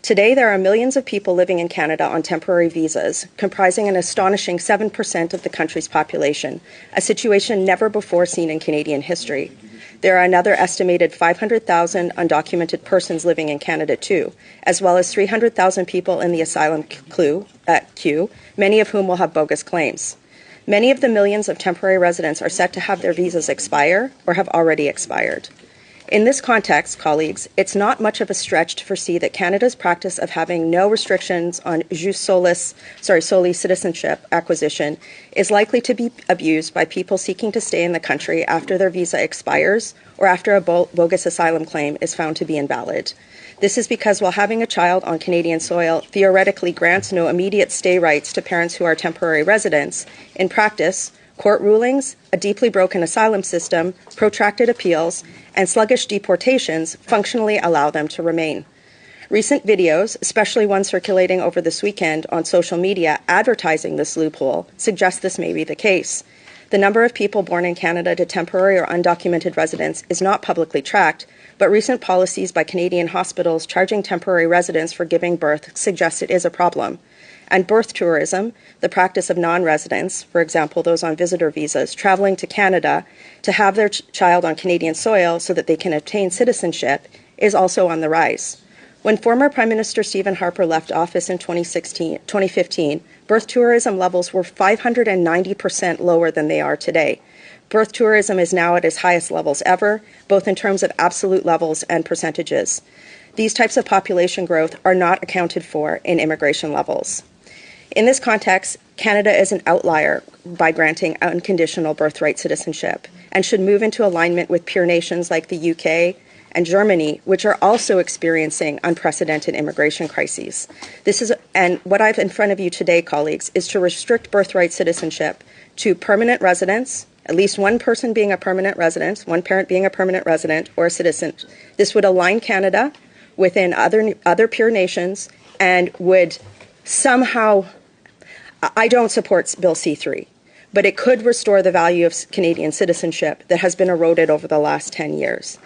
Today, there are millions of people living in Canada on temporary visas, comprising an astonishing 7% of the country's population, a situation never before seen in Canadian history. There are another estimated 500,000 undocumented persons living in Canada too, as well as 300,000 people in the asylum queue, many of whom will have bogus claims. Many of the millions of temporary residents are set to have their visas expire or have already expired. In this context, colleagues, it's not much of a stretch to foresee that Canada's practice of having no restrictions on jus soli citizenship acquisition is likely to be abused by people seeking to stay in the country after their visa expires or after a bogus asylum claim is found to be invalid. This is because while having a child on Canadian soil theoretically grants no immediate stay rights to parents who are temporary residents, in practice, court rulings, a deeply broken asylum system, protracted appeals, and sluggish deportations functionally allow them to remain. Recent videos, especially one circulating over this weekend on social media advertising this loophole, suggest this may be the case. The number of people born in Canada to temporary or undocumented residents is not publicly tracked, but recent policies by Canadian hospitals charging temporary residents for giving birth suggest it is a problem. And birth tourism, the practice of non-residents, for example, those on visitor visas, traveling to Canada to have their child on Canadian soil so that they can obtain citizenship, is also on the rise. When former Prime Minister Stephen Harper left office in 2015, birth tourism levels were 590% lower than they are today. Birth tourism is now at its highest levels ever, both in terms of absolute levels and percentages. These types of population growth are not accounted for in immigration levels. In this context, Canada is an outlier by granting unconditional birthright citizenship and should move into alignment with peer nations like the UK and Germany, which are also experiencing unprecedented immigration crises. And what I have in front of you today, colleagues, is to restrict birthright citizenship to permanent residents, at least one person being a permanent resident, one parent being a permanent resident or a citizen. This would align Canada within other peer nations and would somehow, I don't support Bill C-3, but it could restore the value of Canadian citizenship that has been eroded over the last 10 years.